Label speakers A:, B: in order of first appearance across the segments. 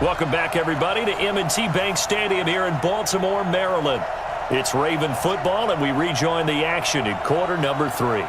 A: Welcome back, everybody, to M&T Bank Stadium here in Baltimore, Maryland. It's Raven football, and we rejoin the action in quarter number 3.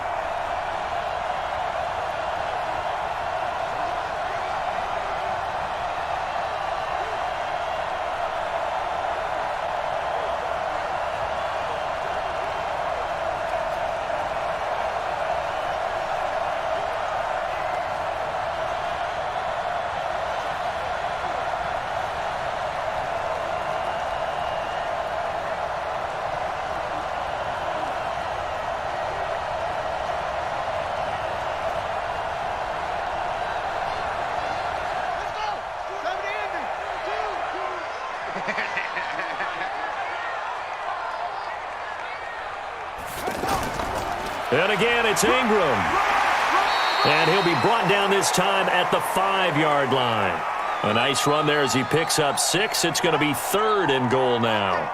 B: And again, it's Ingram. And he'll be brought down this time at the 5-yard line. A nice run there as he picks up 6. It's going to be 3rd and goal now.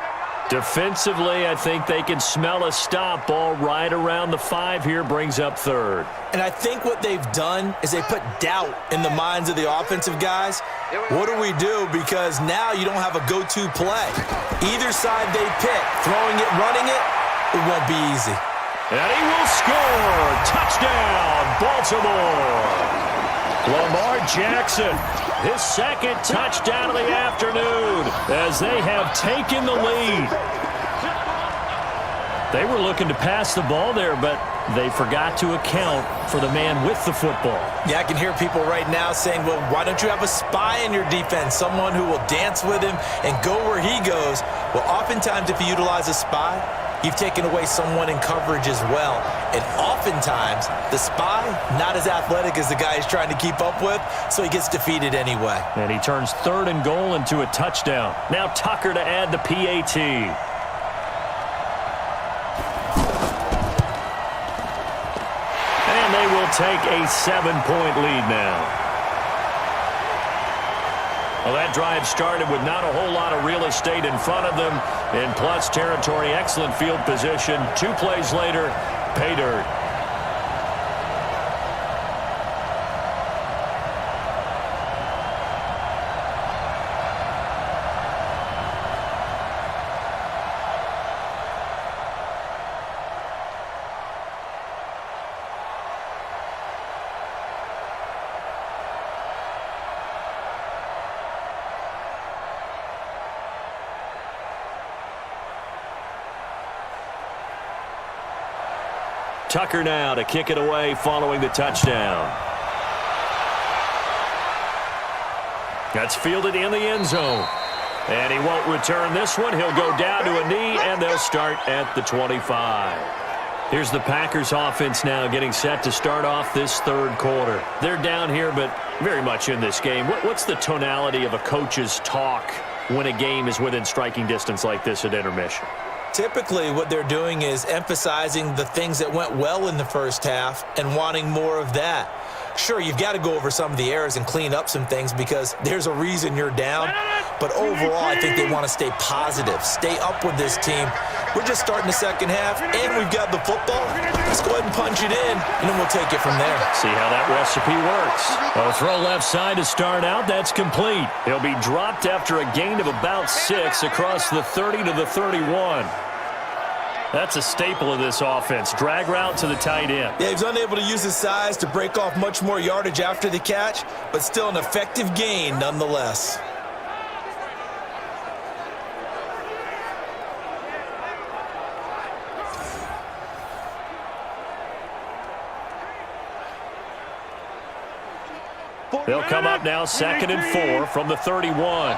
B: Defensively, I think they can smell a stop ball right around the 5 here, brings up 3rd.
C: And I think what they've done is they put doubt in the minds of the offensive guys. What do we do? Because now you don't have a go-to play. Either side they pick, throwing it, running it, it won't be easy.
B: And he will score. Touchdown, Baltimore. Lamar Jackson, his 2nd touchdown of the afternoon as they have taken the lead. They were looking to pass the ball there, but they forgot to account for the man with the football.
C: Yeah, I can hear people right now saying, well, why don't you have a spy in your defense, someone who will dance with him and go where he goes? Well, oftentimes if you utilize a spy, you've taken away someone in coverage as well. And oftentimes, the spy, not as athletic as the guy he's trying to keep up with, so he gets defeated anyway.
B: And he turns 3rd and goal into a touchdown. Now Tucker to add the PAT. And they will take a 7-point lead now. Well, that drive started with not a whole lot of real estate in front of them. In plus territory, excellent field position. 2 plays later, pay dirt. Tucker now to kick it away following the touchdown. That's fielded in the end zone. And he won't return this one. He'll go down to a knee, and they'll start at the 25. Here's the Packers offense now getting set to start off this 3rd quarter. They're down here, but very much in this game. What's the tonality of a coach's talk when a game is within striking distance like this at intermission?
C: Typically, what they're doing is emphasizing the things that went well in the first half and wanting more of that. Sure, you've got to go over some of the errors and clean up some things because there's a reason you're down. But overall, I think they want to stay positive, stay up with this team. We're just starting the second half, and we've got the football. Let's go ahead and punch it in, and then we'll take it from there.
B: See how that recipe works. A throw left side to start out. That's complete. He'll be dropped after a gain of about 6 across the 30 to the 31. That's a staple of this offense. Drag route to the tight end.
C: Yeah, he's unable to use his size to break off much more yardage after the catch, but still an effective gain nonetheless.
B: They'll come up now 2nd and 4 from the 31.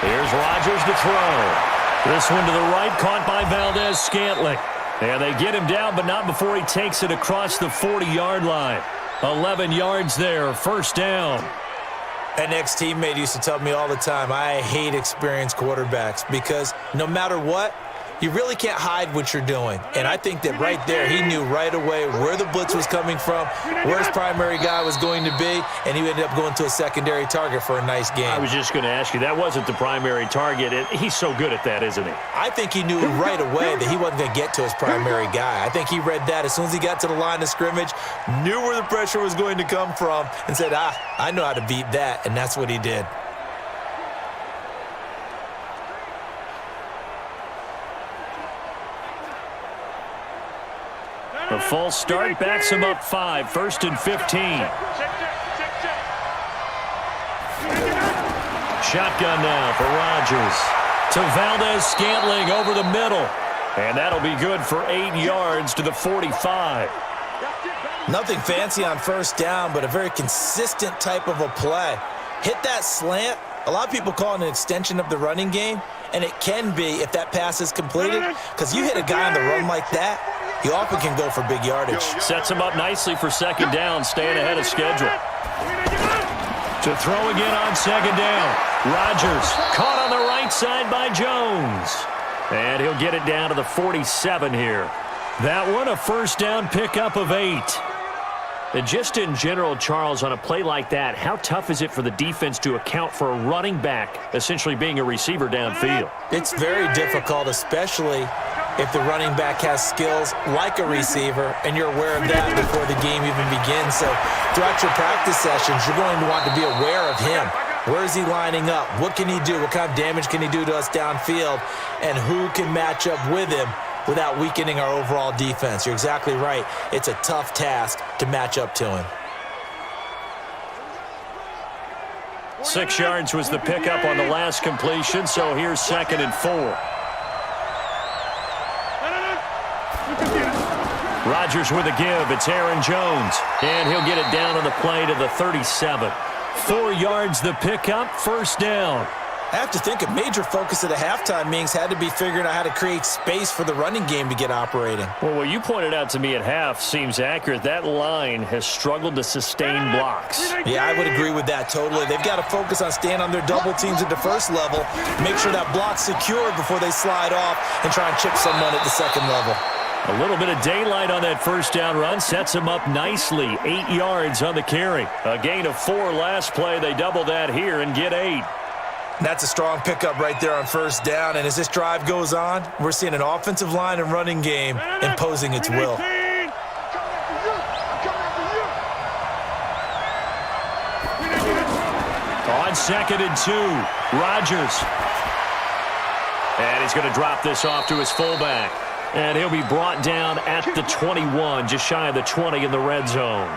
B: Here's Rodgers to throw. This one to the right, caught by Valdez-Scantling. And they get him down, but not before he takes it across the 40-yard line. 11 yards there, 1st down.
C: An ex-teammate used to tell me all the time, I hate experienced quarterbacks because no matter what, You really can't hide what you're doing. And I think that right there, he knew right away where the blitz was coming from, where his primary guy was going to be, and he ended up going to a secondary target for a nice game.
A: I was just going to ask you, that wasn't the primary target. He's so good at that, isn't he?
C: I think he knew right away that he wasn't going to get to his primary guy. I think he read that as soon as he got to the line of scrimmage, knew where the pressure was going to come from, and said, I know how to beat that, and that's what he did.
A: A false start backs him up 5, 1st and 15. Shotgun now for Rodgers. To Valdez-Scantling over the middle. And that'll be good for 8 yards to the 45.
C: Nothing fancy on first down, but a very consistent type of a play. Hit that slant. A lot of people call it an extension of the running game, and it can be if that pass is completed, because you hit a guy on the run like that, he often can go for big yardage.
A: Sets him up nicely for second down, staying ahead of schedule. To throw again on second down. Rodgers caught on the right side by Jones. And he'll get it down to the 47 here. That one, a first down pickup of 8. And just in general, Charles, on a play like that, how tough is it for the defense to account for a running back essentially being a receiver downfield?
C: It's very difficult, especially if the running back has skills like a receiver, and you're aware of that before the game even begins. So throughout your practice sessions, you're going to want to be aware of him. Where is he lining up? What can he do? What kind of damage can he do to us downfield? And who can match up with him without weakening our overall defense? You're exactly right. It's a tough task to match up to him.
A: 6 yards was the pickup on the last completion, so here's 2nd and 4. Rodgers with a give. It's Aaron Jones. And he'll get it down on the play to the 37. 4 yards the pickup, first down.
C: I have to think a major focus of the halftime meetings had to be figuring out how to create space for the running game to get operating.
A: Well, what you pointed out to me at half seems accurate. That line has struggled to sustain blocks.
C: Yeah, I would agree with that totally. They've got to focus on staying on their double teams at the first level, make sure that block's secure before they slide off and try and chip someone at the second level.
A: A little bit of daylight on that first down run sets him up nicely. 8 yards on the carry. A gain of 4 last play. They double that here and get 8.
C: That's a strong pickup right there on first down. And as this drive goes on, we're seeing an offensive line and running game imposing its will.
A: On 2nd and 2, Rodgers. And he's going to drop this off to his fullback. And he'll be brought down at the 21, just shy of the 20 in the red zone.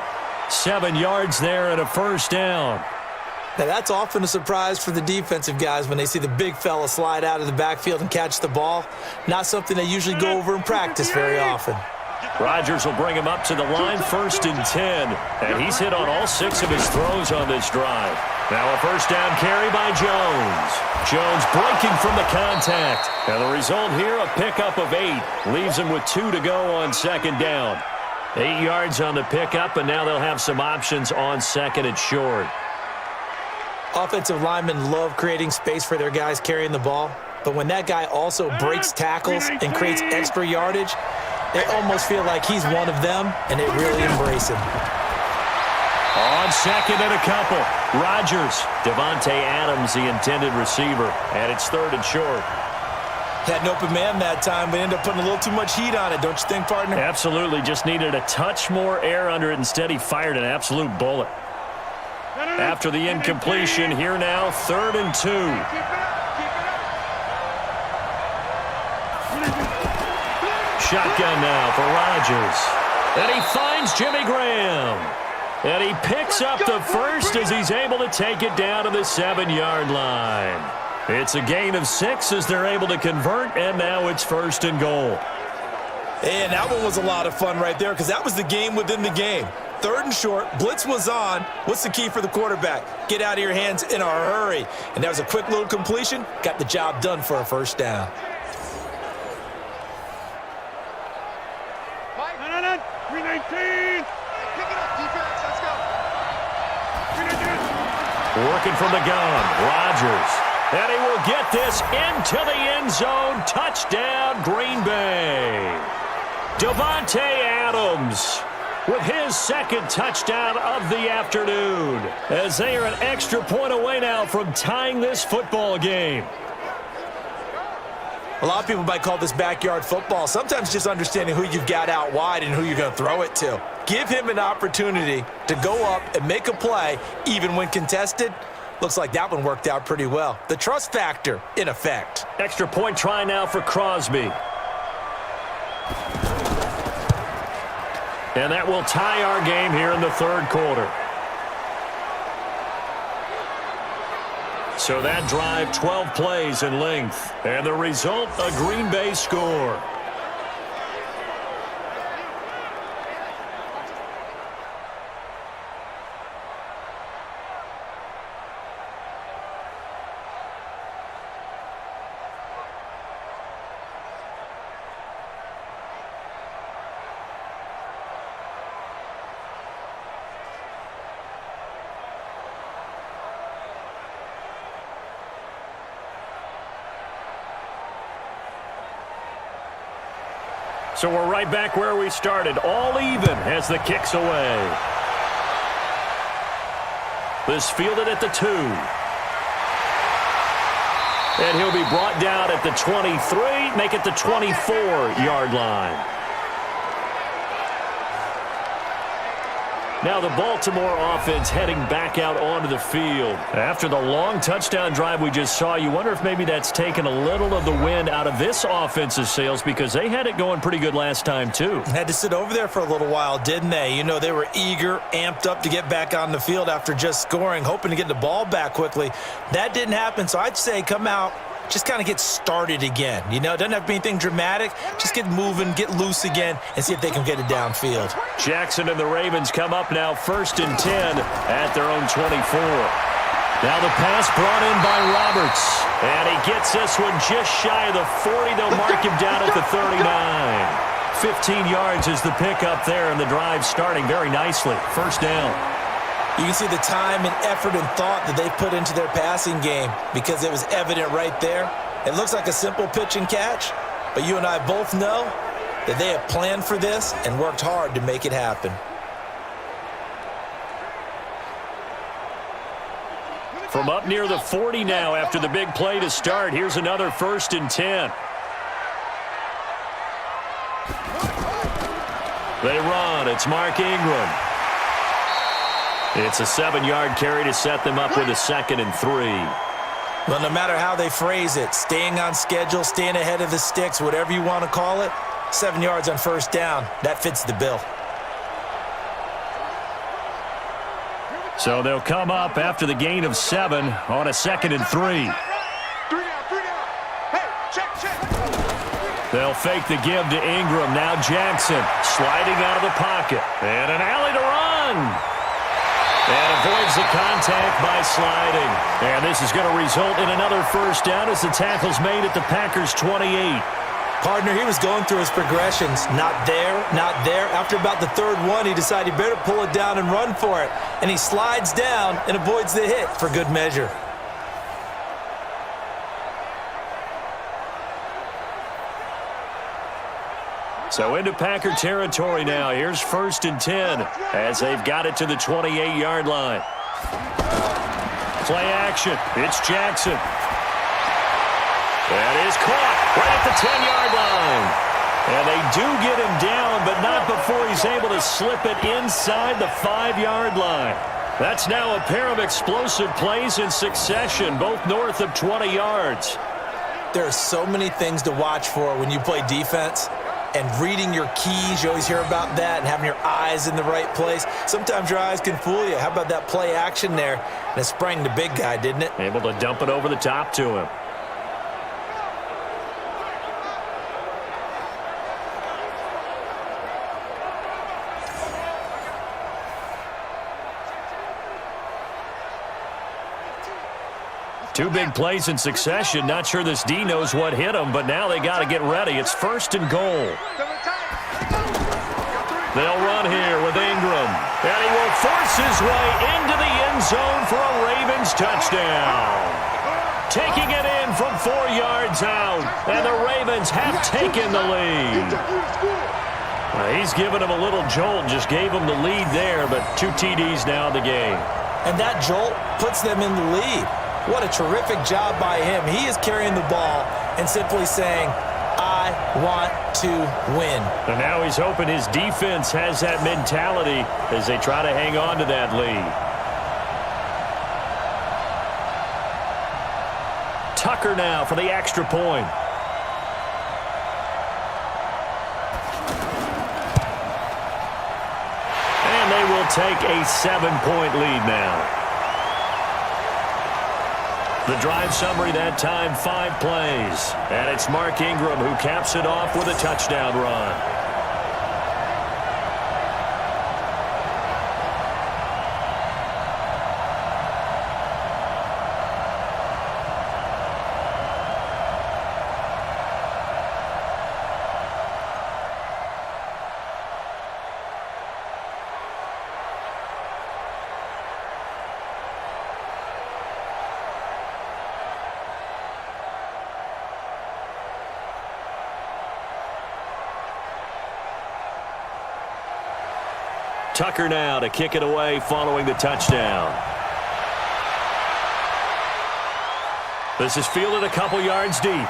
A: 7 yards there and a first down.
C: Now, that's often a surprise for the defensive guys when they see the big fella slide out of the backfield and catch the ball. Not something they usually go over in practice very often.
A: Rodgers will bring him up to the line, 1st and 10. And he's hit on all 6 of his throws on this drive. Now a first down carry by Jones. Jones breaking from the contact. And the result here, a pickup of 8. Leaves him with 2 to go on second down. 8 yards on the pickup, and now they'll have some options on second and short.
C: Offensive linemen love creating space for their guys carrying the ball, but when that guy also breaks tackles and creates extra yardage, they almost feel like he's one of them, and they really embrace him.
A: On second and a couple, Rodgers. Devontae Adams, the intended receiver, and it's 3rd and short.
C: Had an open man that time, but ended up putting a little too much heat on it, don't you think, partner?
A: Absolutely, just needed a touch more air under it. Instead, he fired an absolute bullet. After the incompletion, here now, 3rd and 2. Shotgun now for Rodgers. And he finds Jimmy Graham. And he picks up the first as he's able to take it down to the 7-yard line. It's a gain of 6 as they're able to convert, and now it's 1st and goal.
C: And that one was a lot of fun right there because that was the game within the game. 3rd and short, blitz was on. What's the key for the quarterback? Get out of your hands in a hurry. And that was a quick little completion. Got the job done for a first down.
A: Working from the gun, Rodgers. And he will get this into the end zone. Touchdown, Green Bay. Davante Adams with his second touchdown of the afternoon, as they are an extra point away now from tying this football game.
C: A lot of people might call this backyard football. Sometimes just understanding who you've got out wide and who you're going to throw it to. Give him an opportunity to go up and make a play, even when contested. Looks like that one worked out pretty well. The trust factor, in effect.
A: Extra point try now for Crosby. And that will tie our game here in the third quarter. So that drive, 12 plays in length. And the result, a Green Bay score. So we're right back where we started, all even as the kick's away. This fielded at the 2. And he'll be brought down at the 23, make it the 24-yard line. Now the Baltimore offense heading back out onto the field. After the long touchdown drive we just saw, you wonder if maybe that's taken a little of the wind out of this offense's sails, because they had it going pretty good last time too.
C: Had to sit over there for a little while, didn't they? You know, they were eager, amped up to get back on the field after just scoring, hoping to get the ball back quickly. That didn't happen, so I'd say come out, just kind of get started again. You know, it doesn't have to be anything dramatic. Just get moving, get loose again, and see if they can get it downfield.
A: Jackson and the Ravens come up now 1st and 10 at their own 24. Now the pass brought in by Roberts. And he gets this one just shy of the 40. They'll mark him down at the 39. 15 yards is the pickup there, and the drive starting very nicely. First down.
C: You can see the time and effort and thought that they put into their passing game, because it was evident right there. It looks like a simple pitch and catch, but you and I both know that they have planned for this and worked hard to make it happen.
A: From up near the 40 now after the big play to start, here's another 1st and 10. They run. It's Mark Ingram. It's a 7-yard carry to set them up with a 2nd and 3.
C: Well, no matter how they phrase it, staying on schedule, staying ahead of the sticks, whatever you want to call it, 7 yards on first down, that fits the bill.
A: So they'll come up after the gain of 7 on a 2nd and 3. They'll fake the give to Ingram. Now Jackson sliding out of the pocket. And an alley to run. And avoids the contact by sliding. And this is going to result in another first down as the tackle's made at the Packers' 28.
C: Partner, he was going through his progressions. Not there, not there. After about the 3rd one, he decided he better pull it down and run for it. And he slides down and avoids the hit for good measure.
A: So into Packer territory now. Here's 1st and 10 as they've got it to the 28-yard line. Play action. It's Jackson. That is caught right at the 10-yard line. And they do get him down, but not before he's able to slip it inside the 5-yard line. That's now a pair of explosive plays in succession, both north of 20 yards.
C: There are so many things to watch for when you play defense. And reading your keys, you always hear about that, and having your eyes in the right place. Sometimes your eyes can fool you. How about that play action there? And it sprang the big guy, didn't it?
A: Able to dump it over the top to him. Two big plays in succession. Not sure this D knows what hit him, but now they got to get ready. It's 1st and goal. They'll run here with Ingram. And he will force his way into the end zone for a Ravens touchdown.
B: taking it in from 4 yards out, and the Ravens have taken the lead. He's given him a little jolt, just gave him the lead there, but 2 TDs now in the game.
C: And that jolt puts them in the lead. What a terrific job by him. He is carrying the ball and simply saying, I want to win.
B: And now he's hoping his defense has that mentality as they try to hang on to that lead. Tucker now for the extra point. And they will take a 7-point lead now. The drive summary that time, 5 plays. And it's Mark Ingram who caps it off with a touchdown run. Tucker now to kick it away following the touchdown. This is fielded a couple yards deep.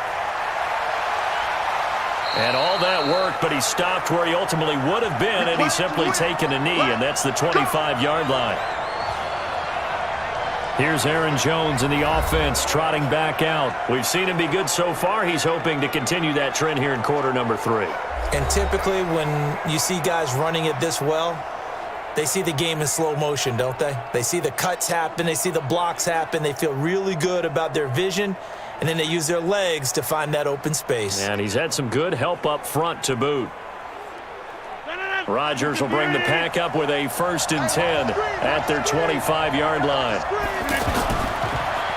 B: And all that work, but he stopped where he ultimately would have been, and he's simply taken a knee, and that's the 25-yard line. Here's Aaron Jones in the offense trotting back out. We've seen him be good so far. He's hoping to continue that trend here in quarter number 3.
C: And typically when you see guys running it this well, they see the game in slow motion, don't they? They see the cuts happen. They see the blocks happen. They feel really good about their vision, and then they use their legs to find that open space.
B: And he's had some good help up front to boot. Rodgers will bring the pack up with a 1st and 10 at their 25-yard line.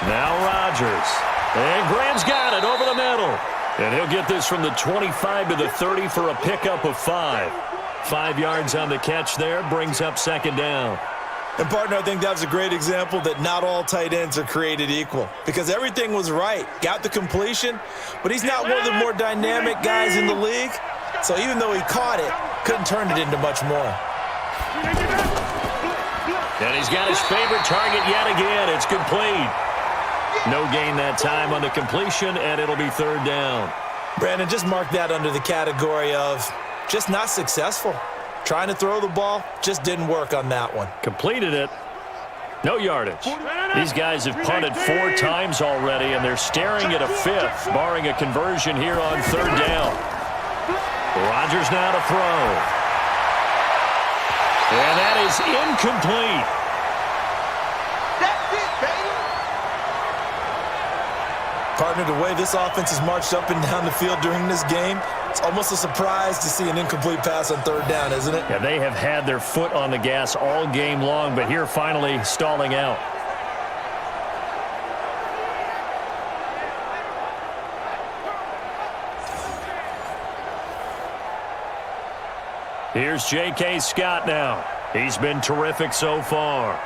B: Now Rodgers. And Graham's got it over the middle. And he'll get this from the 25 to the 30 for a pickup of 5. 5 yards on the catch there, brings up 2nd down.
C: And, partner, I think that was a great example that not all tight ends are created equal, because everything was right. Got the completion, but he's not one of the more dynamic guys in the league. So even though he caught it, couldn't turn it into much more.
B: And he's got his favorite target yet again. It's complete. No gain that time on the completion, and it'll be 3rd down.
C: Brandon, just mark that under the category of just not successful. Trying to throw the ball, just didn't work on that one.
B: Completed it. No yardage. These guys have punted 4 times already, and they're staring at a 5th, barring a conversion here on 3rd down. Rodgers now to throw. And that is incomplete.
D: That's it, baby.
C: Partner, the way this offense has marched up and down the field during this game, it's almost a surprise to see an incomplete pass on 3rd down, isn't it?
B: Yeah, they have had their foot on the gas all game long, but here finally stalling out. Here's J.K. Scott now. He's been terrific so far.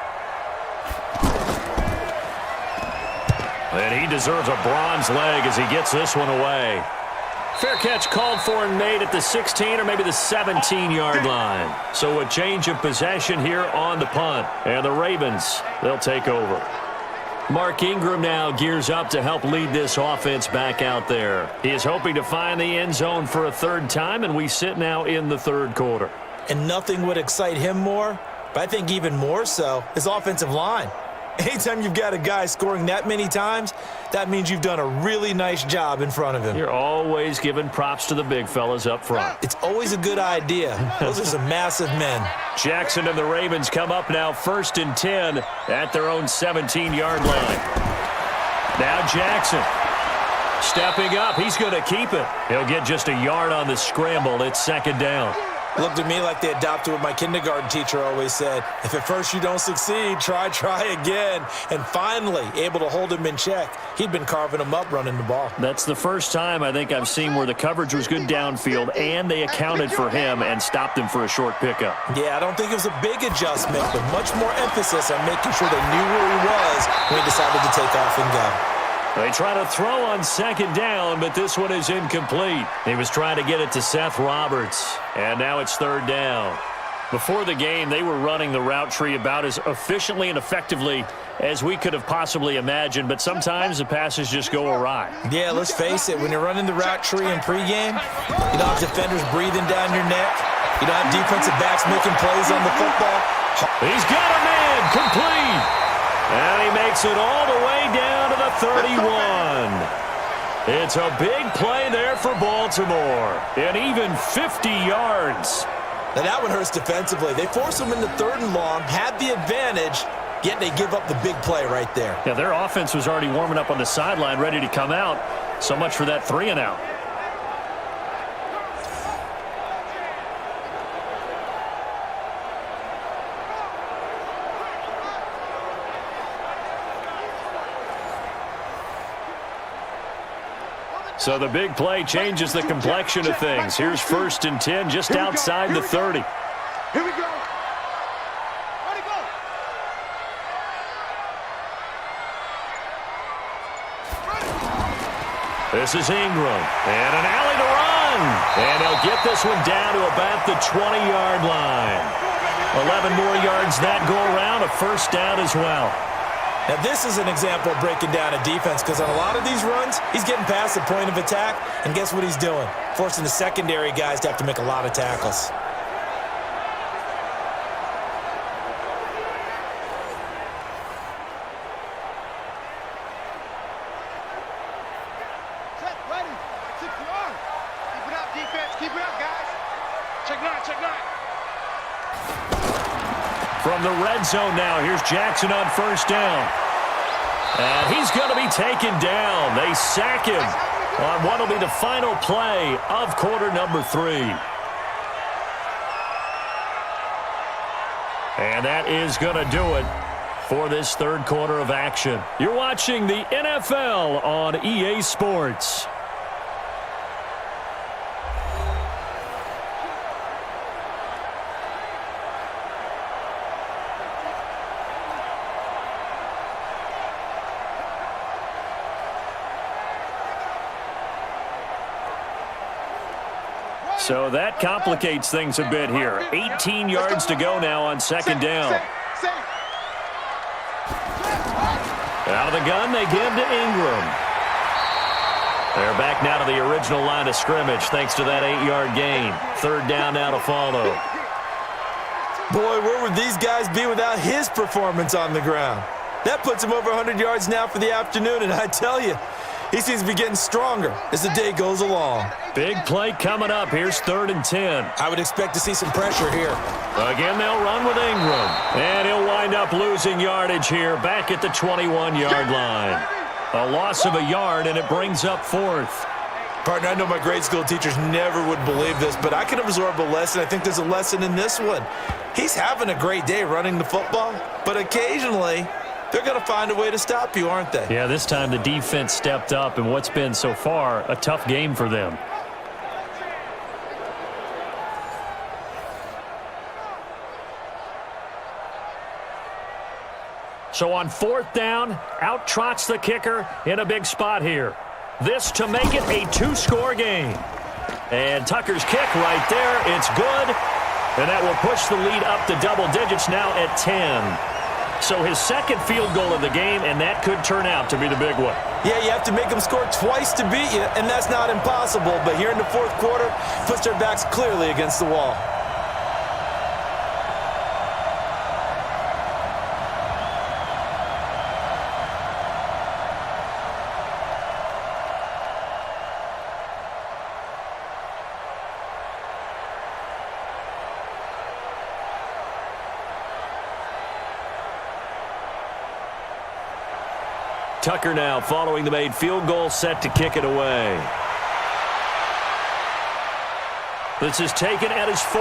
B: And he deserves a bronze leg as he gets this one away. Fair catch called for and made at the 16 or maybe the 17-yard line. So a change of possession here on the punt. And the Ravens, they'll take over. Mark Ingram now gears up to help lead this offense back out there. He is hoping to find the end zone for a 3rd time, and we sit now in the 3rd quarter.
C: And nothing would excite him more, but I think even more so, his offensive line. Anytime you've got a guy scoring that many times, that means you've done a really nice job in front of him.
B: You're always giving props to the big fellas up front.
C: It's always a good idea. Those are some massive men.
B: Jackson and the Ravens come up now 1st and 10 at their own 17-yard line. Now Jackson stepping up. He's going to keep it. He'll get just a yard on the scramble. It's 2nd down.
C: Looked at me like they adopted what my kindergarten teacher always said. If at first you don't succeed, try again. And finally, able to hold him in check. He'd been carving him up running the ball.
B: That's the first time I think I've seen where the coverage was good downfield and they accounted for him and stopped him for a short pickup.
C: Yeah, I don't think it was a big adjustment, but much more emphasis on making sure they knew where he was when he decided to take off and go.
A: They try to throw on second down, but this one is incomplete. He was trying to get it to Seth Roberts, and now it's third down. Before the game, they were running the route tree about as efficiently and effectively as we could have possibly imagined, but sometimes the passes just go awry.
C: Yeah, let's face it, when you're running the route tree in pregame, you don't have defenders breathing down your neck. You don't have defensive backs making plays on the football.
A: He's got a man, complete. And he makes it all the way down to the 31. It's a big play there for Baltimore, and even 50 yards.
C: Now that one hurts defensively. They force them into third and long, had the advantage, yet they give up the big play right there.
A: Yeah, their offense was already warming up on the sideline, ready to come out. So much for that 3-and-out. So the big play changes the complexion of things. Here's 1st and 10 just outside the 30.
D: Here we go. Ready, go.
A: This is Ingram. And an alley to run. And he'll get this one down to about the 20-yard line. 11 more yards that go around, a first down as well.
C: Now, this is an example of breaking down a defense because on a lot of these runs, he's getting past the point of attack, and guess what he's doing? Forcing the secondary guys to have to make a lot of tackles.
D: Set, ready. 6-yard. Keep it up, defense. Keep it up, guys. Check 9, check 9.
A: From the red zone now, here's Jackson on first down. And he's going to be taken down. They sack him on what will be the final play of quarter number 3. And that is going to do it for this third quarter of action. You're watching the NFL on EA Sports. So that complicates things a bit here. 18 yards to go now on second down. Out of the gun, they give to Ingram. They're back now to the original line of scrimmage thanks to that 8-yard gain. Third down now to follow.
C: Boy, where would these guys be without his performance on the ground? That puts him over 100 yards now for the afternoon, and I tell you, he seems to be getting stronger as the day goes along.
A: Big play coming up. Here's 3rd and 10.
C: I would expect to see some pressure here.
A: Again, they'll run with Ingram. And he'll wind up losing yardage here back at the 21-yard line. A loss of a yard, and it brings up 4th.
C: Partner, I know my grade school teachers never would believe this, but I can absorb a lesson. I think there's a lesson in this one. He's having a great day running the football, but occasionally they're going to find a way to stop you, aren't they?
A: Yeah, this time the defense stepped up in what's been so far a tough game for them. So on 4th down, out trots the kicker in a big spot here. This to make it a 2-score game. And Tucker's kick right there, it's good. And that will push the lead up to double digits now at 10. So his second field goal of the game, and that could turn out to be the big one.
C: Yeah, you have to make them score twice to beat you, and that's not impossible. But here in the 4th quarter, puts their backs clearly against the wall.
A: Tucker now following the made field goal, set to kick it away. This is taken at his 4.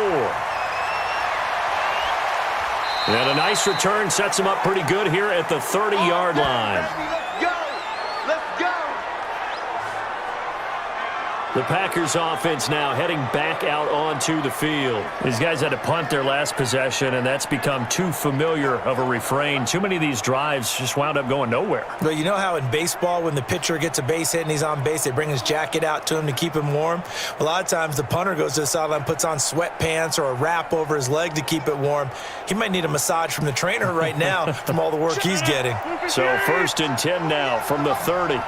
A: And a nice return sets him up pretty good here at the 30-yard line.
D: Let's go. Let's go.
B: The Packers offense now heading back out onto the field.
A: These guys had to punt their last possession, and that's become too familiar of a refrain. Too many of these drives just wound up going nowhere.
C: Well, you know how in baseball when the pitcher gets a base hit and he's on base, they bring his jacket out to him to keep him warm? A lot of times the punter goes to the sideline, puts on sweatpants or a wrap over his leg to keep it warm. He might need a massage from the trainer right now from all the work he's getting.
B: So 1st and 10 now from the 30.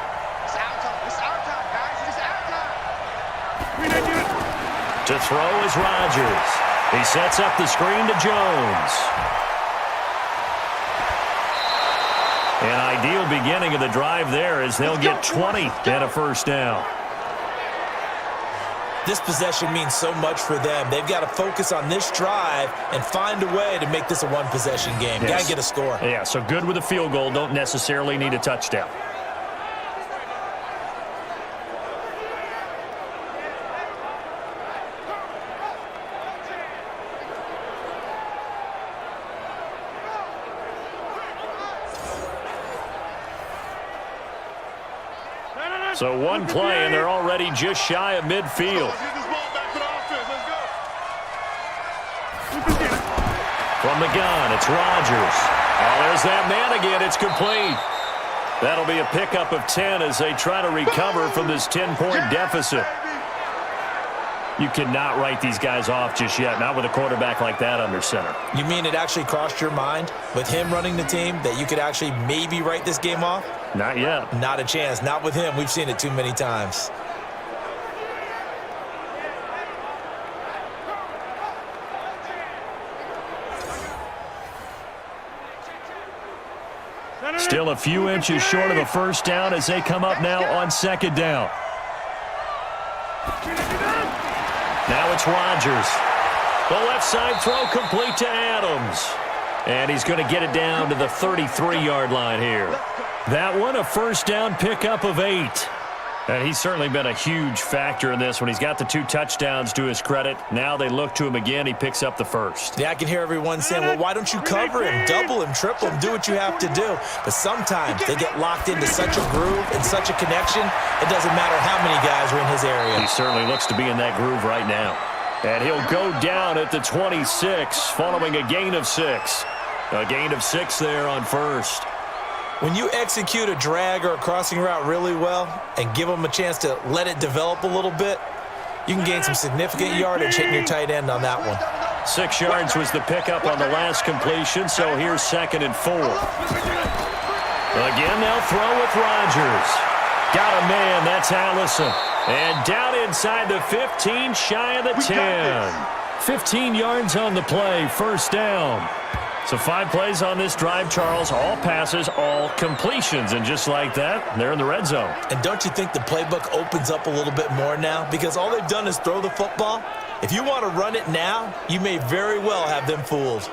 B: To throw is Rodgers. He sets up the screen to Jones. An ideal beginning of the drive there as they'll get 20 and a first down.
C: This possession means so much for them. They've got to focus on this drive and find a way to make this a one-possession game.
A: Yes.
C: Got to get a score.
A: Yeah, so good with a field goal. Don't necessarily need a touchdown. So one play, and they're already just shy of midfield. From the gun, it's Rodgers. Oh, there's that man again. It's complete. That'll be a pickup of 10 as they try to recover from this 10-point deficit. You cannot write these guys off just yet, not with a quarterback like that under center.
C: You mean it actually crossed your mind with him running the team that you could actually maybe write this game off?
A: Not yet.
C: Not a chance. Not with him. We've seen it too many times.
A: Still a few inches short of a first down as they come up now on 2nd down. Now it's Rodgers. The left side throw complete to Adams. And he's going to get it down to the 33-yard line here. That one, a first down pickup of 8. And he's certainly been a huge factor in this when he's got the 2 touchdowns to his credit. Now they look to him again. He picks up the first.
C: Yeah, I can hear everyone saying, well, why don't you cover him, double him, triple him, do what you have to do. But sometimes they get locked into such a groove and such a connection, it doesn't matter how many guys are in his area.
A: He certainly looks to be in that groove right now. And he'll go down at the 26 following a gain of 6. A gain of 6 there on first.
C: When you execute a drag or a crossing route really well and give them a chance to let it develop a little bit, you can gain some significant yardage hitting your tight end on that one.
A: 6 yards was the pickup on the last completion, so here's 2nd and 4. Again, they'll throw with Rodgers. Got a man, that's Allison. And down inside the 15, shy of the 10. 15 yards on the play, first down. So 5 plays on this drive, Charles. All passes, all completions. And just like that, they're in the red zone.
C: And don't you think the playbook opens up a little bit more now? Because all they've done is throw the football. If you want to run it now, you may very well have them fooled.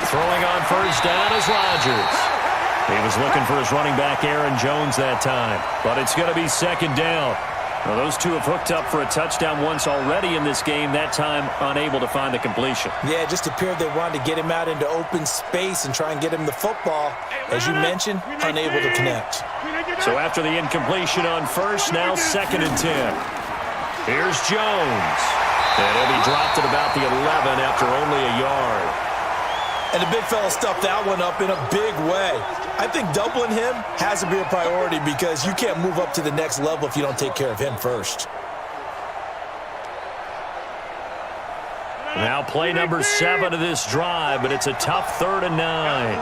A: Throwing on first down is Rodgers. He was looking for his running back, Aaron Jones, that time. But it's going to be 2nd down. Well, those two have hooked up for a touchdown once already in this game, that time unable to find the completion.
C: Yeah, it just appeared they wanted to get him out into open space and try and get him the football. As you mentioned, unable to connect.
A: So after the incompletion on first, now 2nd and 10. Here's Jones. And he'll be dropped at about the 11 after only a yard.
C: And the big fella stuffed that one up in a big way. I think doubling him has to be a priority because you can't move up to the next level if you don't take care of him first.
A: Now play number 7 of this drive, but it's a tough 3rd and 9.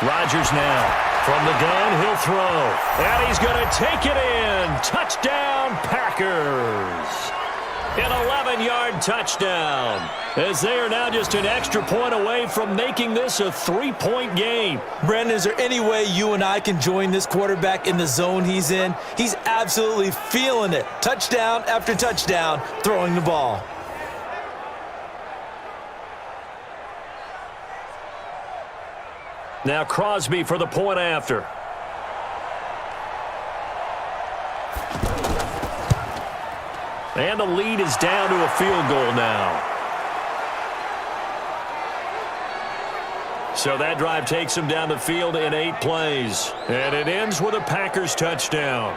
A: Rodgers now. From the gun, he'll throw. And he's going to take it in. Touchdown, Packers. An 11-yard touchdown, as they are now just an extra point away from making this a 3-point game.
C: Brandon, is there any way you and I can join this quarterback in the zone he's in? He's absolutely feeling it. Touchdown after touchdown, throwing the ball.
B: Now Crosby for the point after. And the lead is down to a field goal now. So that drive takes them down the field in 8 plays. And it ends with a Packers touchdown.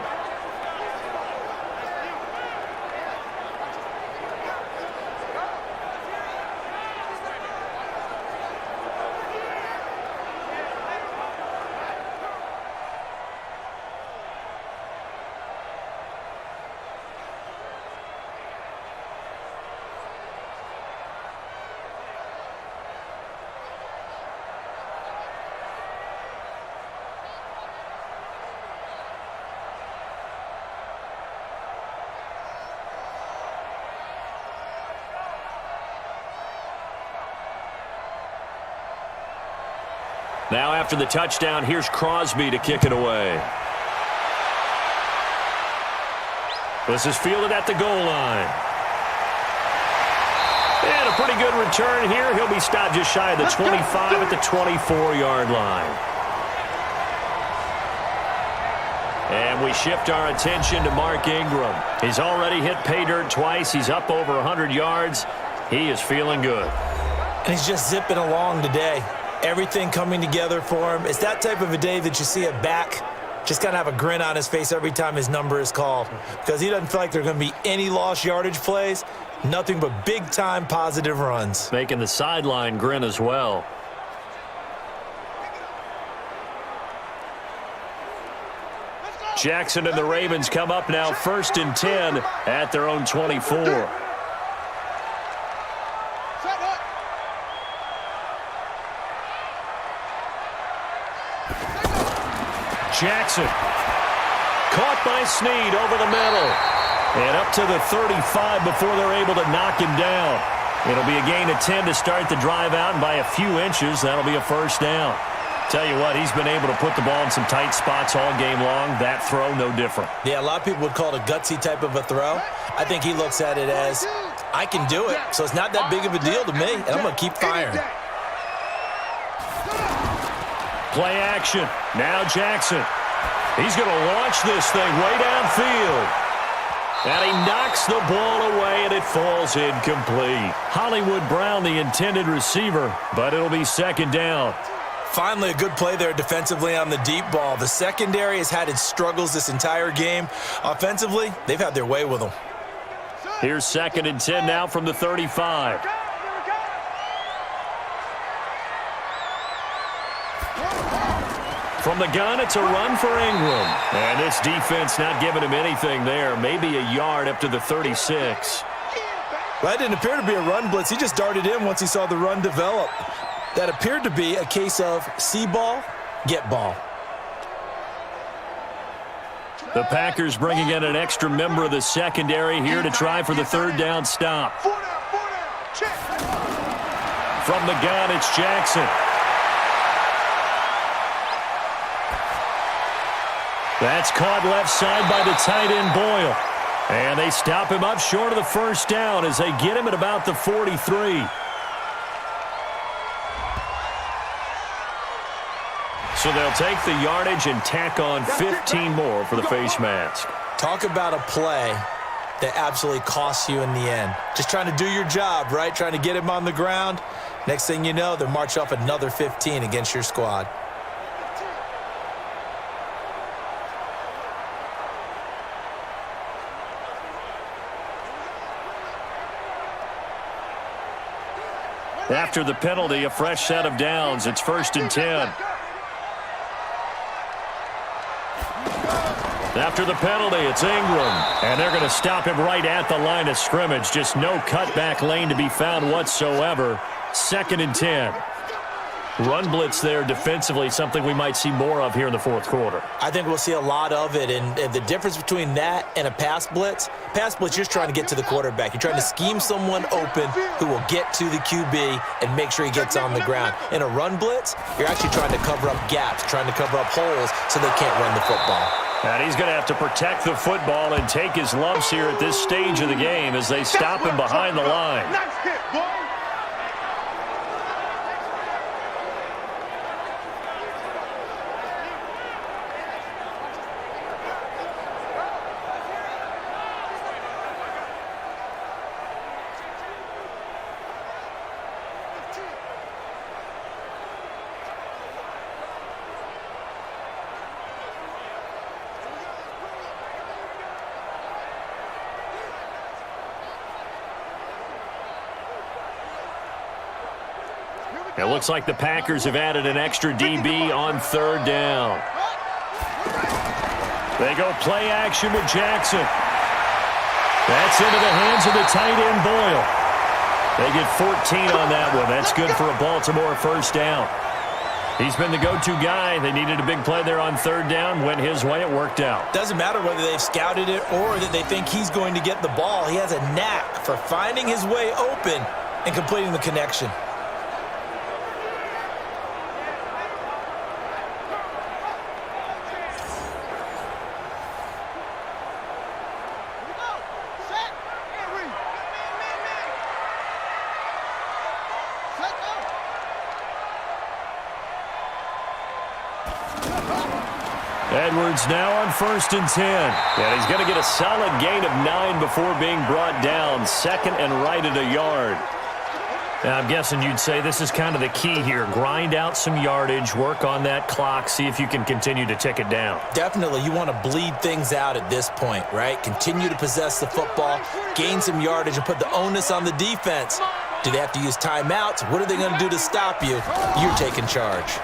B: Now after the touchdown, here's Crosby to kick it away. This is fielded at the goal line. And a pretty good return here. He'll be stopped just shy of the 25 at the 24-yard line. And we shift our attention to Mark Ingram. He's already hit pay dirt twice. He's up over 100 yards. He is feeling good.
C: And he's just zipping along today. Everything coming together for him. It's that type of a day that you see a back just kind of have a grin on his face every time his number is called, because he doesn't feel like there are going to be any lost yardage plays, nothing but big-time positive runs.
B: Making the sideline grin as well. Jackson and the Ravens come up now 1st and 10 at their own 24. Jackson caught by Snead over the middle and up to the 35 before they're able to knock him down. It'll be a gain of 10 to start the drive out, and by a few inches that'll be a first down. Tell you what, he's been able to put the ball in some tight spots all game long. That throw no different.
C: Yeah, a lot of people would call it a gutsy type of a throw. I think he looks at it as, I can do it, so it's not that big of a deal to me, and I'm going to keep firing.
B: Play action. Now Jackson. He's going to launch this thing way downfield. And he knocks the ball away, and it falls incomplete. Hollywood Brown, the intended receiver, but it'll be 2nd down.
C: Finally, a good play there defensively on the deep ball. The secondary has had its struggles this entire game. Offensively, they've had their way with them.
B: Here's 2nd and 10 now from the 35. From the gun, it's a run for Ingram. And this defense not giving him anything there. Maybe a yard up to the 36.
C: Well, that didn't appear to be a run blitz. He just darted in once he saw the run develop. That appeared to be a case of see ball, get ball.
B: The Packers bringing in an extra member of the secondary here to try for the 3rd down stop. From the gun, it's Jackson. That's caught left side by the tight end Boyle. And they stop him up short of the 1st down as they get him at about the 43. So they'll take the yardage and tack on 15 more for the face mask.
C: Talk about a play that absolutely costs you in the end. Just trying to do your job, right? Trying to get him on the ground. Next thing you know, they'll march off another 15 against your squad.
B: After the penalty, a fresh set of downs. It's 1st and 10. After the penalty, it's Ingram. And they're going to stop him right at the line of scrimmage. Just no cutback lane to be found whatsoever. 2nd and 10. Run blitz there defensively, something we might see more of here in the 4th quarter.
C: I think we'll see a lot of it, and the difference between that and a pass blitz, you're just trying to get to the quarterback. You're trying to scheme someone open who will get to the QB and make sure he gets on the ground. In a run blitz, you're actually trying to cover up gaps, trying to cover up holes so they can't run the football.
B: And he's going to have to protect the football and take his lumps here at this stage of the game as they stop him behind the line.
D: Nice hit, boy.
B: It looks like the Packers have added an extra DB on third down. They go play action with Jackson. That's into the hands of the tight end, Boyle. They get 14 on that one. That's good for a Baltimore first down. He's been the go-to guy. They needed a big play there on third down. Went his way. It worked out.
C: Doesn't matter whether they've scouted it or that they think he's going to get the ball. He has a knack for finding his way open and completing the connection.
B: Edwards now on 1st and 10. And he's going to get a solid gain of 9 before being brought down. Second and right at a yard.
A: Now, I'm guessing you'd say this is kind of the key here. Grind out some yardage, work on that clock, see if you can continue to tick it down.
C: Definitely, you want to bleed things out at this point, right? Continue to possess the football, gain some yardage, and put the onus on the defense. Do they have to use timeouts? What are they going to do to stop you? You're taking charge.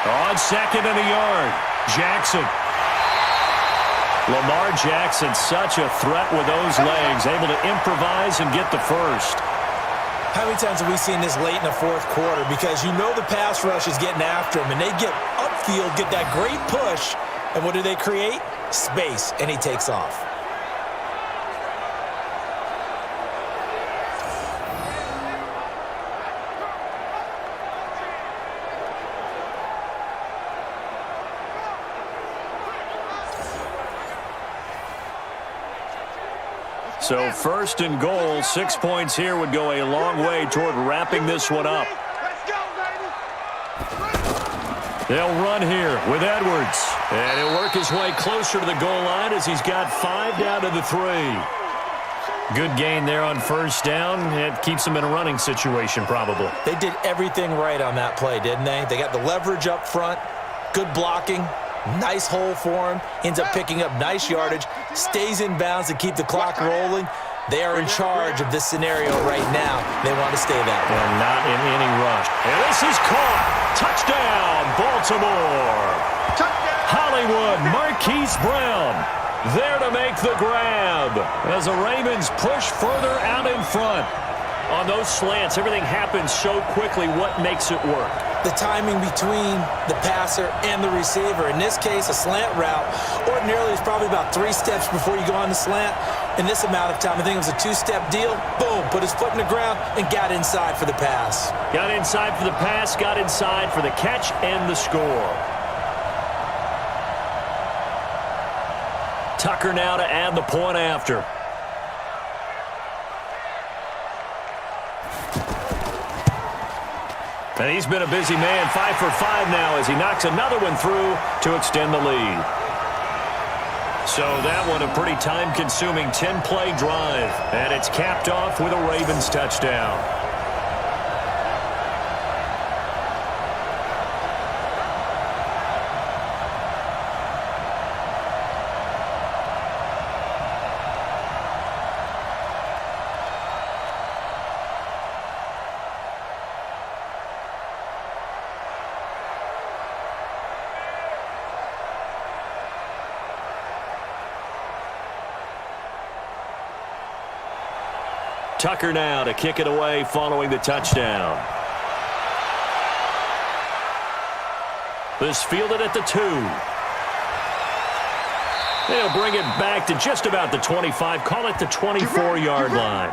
B: On 2nd and a yard, Jackson. Lamar Jackson, such a threat with those legs, able to improvise and get the first.
C: How many times have we seen this late in the fourth quarter? Because you know the pass rush is getting after him, and they get upfield, get that great push, and what do they create? Space, and he takes off.
B: So 1st and goal, 6 points here would go a long way toward wrapping this one up. They'll run here with Edwards. And he'll work his way closer to the goal line as he's got 5 down to the 3.
A: Good gain there on 1st down. It keeps them in a running situation probably.
C: They did everything right on that play, didn't they? They got the leverage up front, good blocking, nice hole for him, ends up picking up nice yardage, stays in bounds to keep the clock rolling. They are in charge of this scenario right now. They want to stay that way.
B: And not in any rush. And this is caught. Touchdown, Baltimore. Hollywood, Marquise Brown there to make the grab as the Ravens push further out in front. On those slants, everything happens so quickly. What makes it work?
C: The timing between the passer and the receiver. In this case, a slant route ordinarily is probably about 3 steps before you go on the slant. In this amount of time, I think it was a 2-step deal. Boom, put his foot in the ground and got inside for the pass.
B: Got inside for the pass, got inside for the catch and the score. Tucker now to add the point after. And he's been a busy man, 5 for 5 now as he knocks another one through to extend the lead. So that one a pretty time-consuming 10-play drive, and it's capped off with a Ravens touchdown. Tucker now to kick it away following the touchdown. This fielded at the 2. They'll bring it back to just about the 25. Call it the 24-yard line.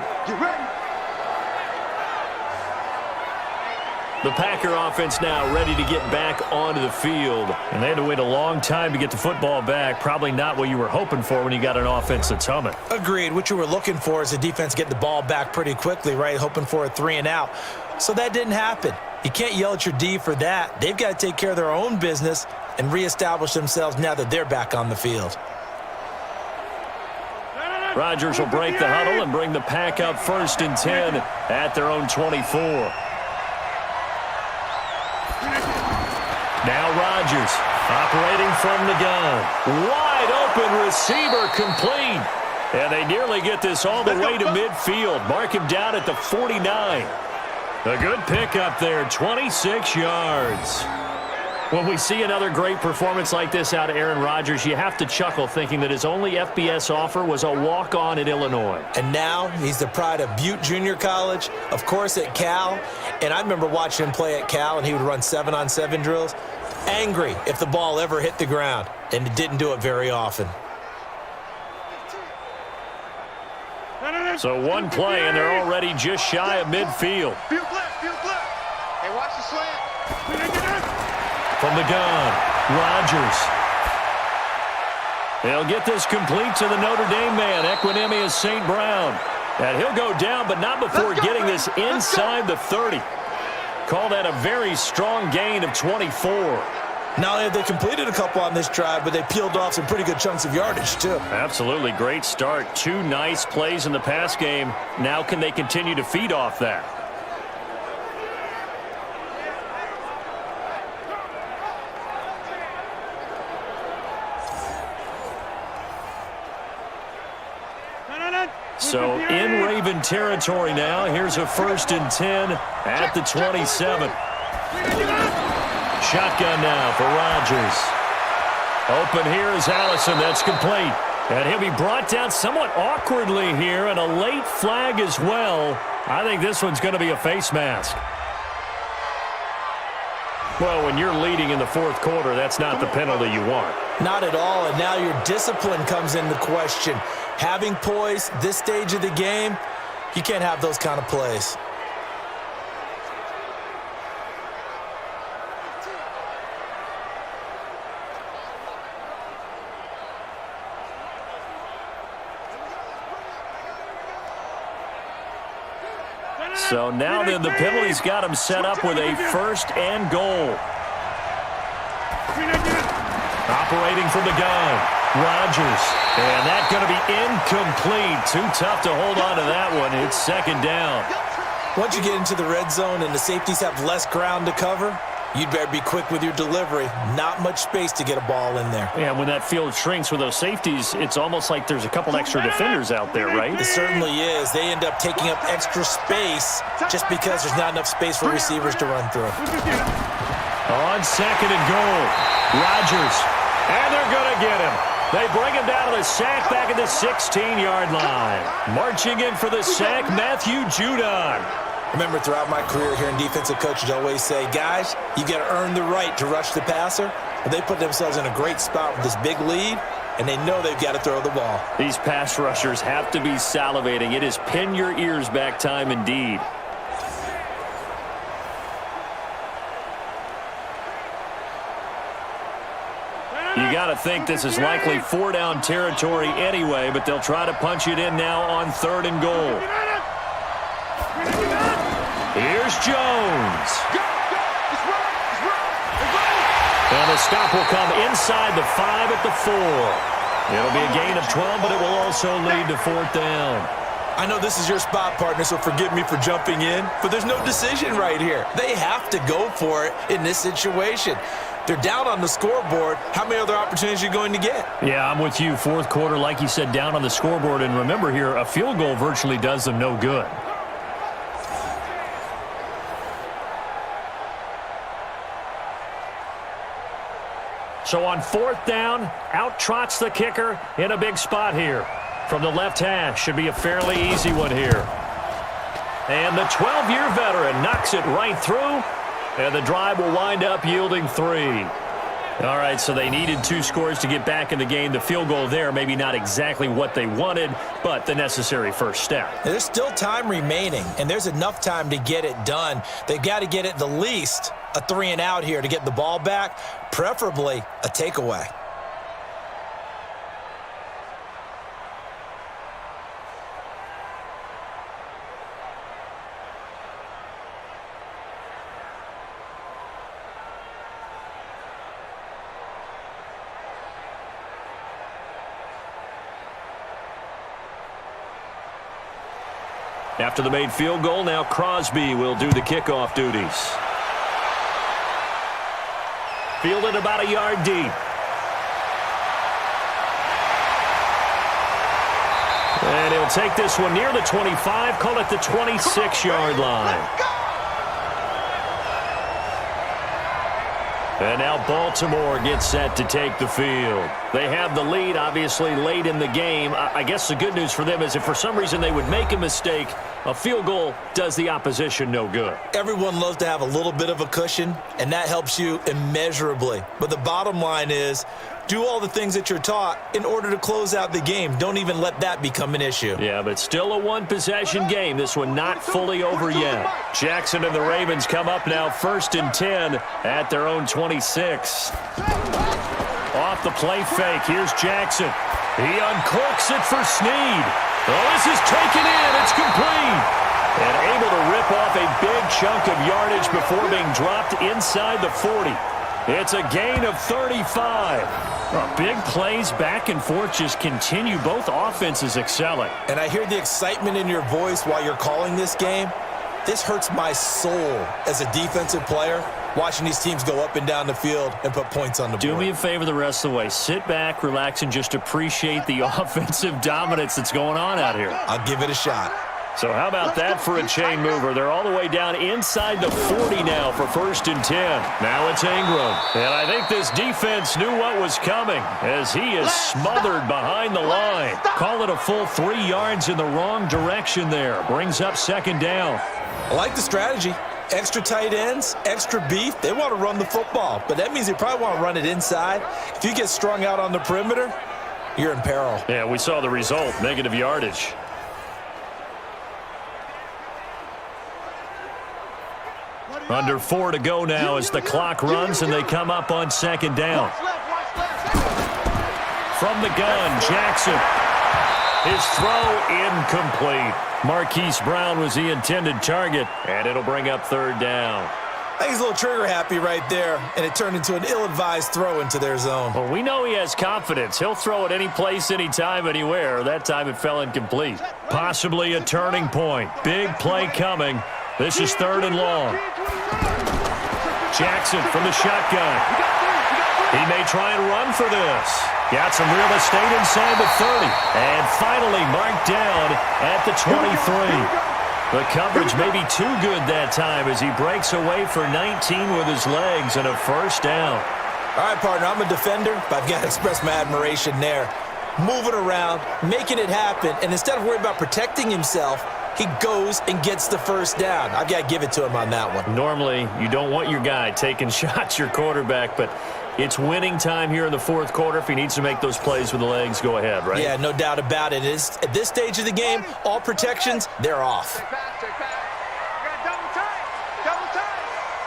B: The Packer offense now ready to get back onto the field.
A: And they had to wait a long time to get the football back. Probably not what you were hoping for when you got an offense that's humming.
C: Agreed. What you were looking for is the defense get the ball back pretty quickly, right? Hoping for a 3 and out. So that didn't happen. You can't yell at your D for that. They've got to take care of their own business and reestablish themselves now that they're back on the field.
B: Rodgers will break the huddle and bring the Pack up 1st and 10 at their own 24. Now Rodgers operating from the gun. Wide open receiver complete. And they nearly get this all the way to midfield. Mark him down at the 49.
A: A good pickup there, 26 yards. When we see another great performance like this out of Aaron Rodgers, you have to chuckle thinking that his only FBS offer was a walk-on at Illinois.
C: And now he's the pride of Butte Junior College, of course at Cal. And I remember watching him play at Cal, and he would run 7-on-7 drills. Angry if the ball ever hit the ground, and it didn't do it very often.
A: So one play, and they're already just shy of midfield.
D: Field left, field left. Hey, watch the slant.
A: From the gun, Rodgers. They'll get this complete to the Notre Dame man, Equinemius St. Brown. And he'll go down, but not before getting this inside the 30. Call that a very strong gain of 24.
C: Not only have they completed a couple on this drive, but they peeled off some pretty good chunks of yardage, too.
A: Absolutely great start. 2 nice plays in the pass game. Now can they continue to feed off that? So in Raven territory now. Here's a 1st and 10 at the 27. Shotgun now for Rodgers. Open here is Allison. That's complete. And he'll be brought down somewhat awkwardly here, and a late flag as well. I think this one's going to be a face mask. Well, when you're leading in the 4th quarter, that's not the penalty you want.
C: Not at all, and now your discipline comes into question. Having poise this stage of the game, you can't have those kind of plays.
A: So now then the penalty's got him set up with a 1st and goal. Operating from the gun, Rodgers. And that's going to be incomplete. Too tough to hold on to that one. It's 2nd down.
C: Once you get into the red zone and the safeties have less ground to cover, you'd better be quick with your delivery. Not much space to get a ball in there.
A: Yeah, when that field shrinks with those safeties, it's almost like there's a couple extra defenders out there, right?
C: It certainly is. They end up taking up extra space just because there's not enough space for receivers to run through.
A: On 2nd and goal, Rodgers. And they're going to get him. They bring him down to the sack back at the 16-yard line. Marching in for the sack, Matthew Judon.
C: Remember, throughout my career here in defensive coaches always say, guys, you got to earn the right to rush the passer. But they put themselves in a great spot with this big lead, and they know they've got to throw the ball.
A: These pass rushers have to be salivating. It is pin your ears back time indeed. You got to think this is likely 4-down territory anyway, but they'll try to punch it in now on 3rd and goal. Here's Jones. And the stop will come inside the 5 at the 4. It'll be a gain of 12, but it will also lead to 4th down.
C: I know this is your spot, partner, so forgive me for jumping in, but there's no decision right here. They have to go for it in this situation. They're down on the scoreboard. How many other opportunities are you going to get?
A: Yeah, I'm with you. 4th quarter, like you said, down on the scoreboard. And remember here, a field goal virtually does them no good. So on 4th down, out trots the kicker in a big spot here. From the left hash, should be a fairly easy one here. And the 12-year veteran knocks it right through. And the drive will wind up yielding 3. All right, so they needed 2 scores to get back in the game. The field goal there, maybe not exactly what they wanted, but the necessary first step.
C: There's still time remaining, and there's enough time to get it done. They've got to get at the least a 3-and-out here to get the ball back, preferably a takeaway.
A: After the made field goal, now Crosby will do the kickoff duties. Fielded about a yard deep. And he'll take this one near the 25, call it the 26-yard line.
B: And now Baltimore gets set to take the field. They have the lead, obviously, late in the game. I guess the good news for them is if for some reason they would make a mistake, a field goal does the opposition no good.
C: Everyone loves to have a little bit of a cushion, and that helps you immeasurably. But the bottom line is, do all the things that you're taught in order to close out the game. Don't even let that become an issue.
B: Yeah, but still a one-possession game. This one not fully over yet. Jackson and the Ravens come up now 1st and 10 at their own 26. Off the play fake, here's Jackson. He uncorks it for Snead. Oh, this is taken in. It's complete. And able to rip off a big chunk of yardage before being dropped inside the 40. It's a gain of 35. Big plays back and forth just continue. Both offenses excelling.
C: And I hear the excitement in your voice while you're calling this game. This hurts my soul as a defensive player, watching these teams go up and down the field and put points on the board.
A: Do me a favor the rest of the way. Sit back, relax, and just appreciate the offensive dominance that's going on out here.
C: I'll give it a shot.
B: So how about that for a chain mover? They're all the way down inside the 40 now for 1st and 10. Now it's Ingram. And I think this defense knew what was coming as he is smothered behind the line. Call it a full 3 yards in the wrong direction there. Brings up 2nd down.
C: I like the strategy. Extra tight ends, extra beef. They want to run the football, but that means they probably want to run it inside. If you get strung out on the perimeter, you're in peril.
B: Yeah, we saw the result, negative yardage.
A: Under 4 to go now as the clock runs and they come up on 2nd down. From the gun, Jackson. His throw incomplete. Marquise Brown was the intended target, and it'll bring up 3rd down.
C: I think he's a little trigger happy right there, and it turned into an ill-advised throw into their zone.
A: Well, we know he has confidence. He'll throw it any place, anytime, anywhere. That time it fell incomplete. Possibly a turning point. Big play coming. This is 3rd and long. Jackson from the shotgun. He may try and run for this. Got some real estate inside the 30. And finally marked down at the 23. The coverage may be too good that time as he breaks away for 19 with his legs and a 1st down.
C: All right, partner, I'm a defender, but I've got to express my admiration there. Moving around, making it happen, and instead of worrying about protecting himself, he goes and gets the 1st down. I've got to give it to him on that one.
A: Normally, you don't want your guy taking shots, your quarterback, but it's winning time here in the 4th quarter. If he needs to make those plays with the legs, go ahead, right?
C: Yeah, no doubt about it. At this stage of the game, all protections, they're off.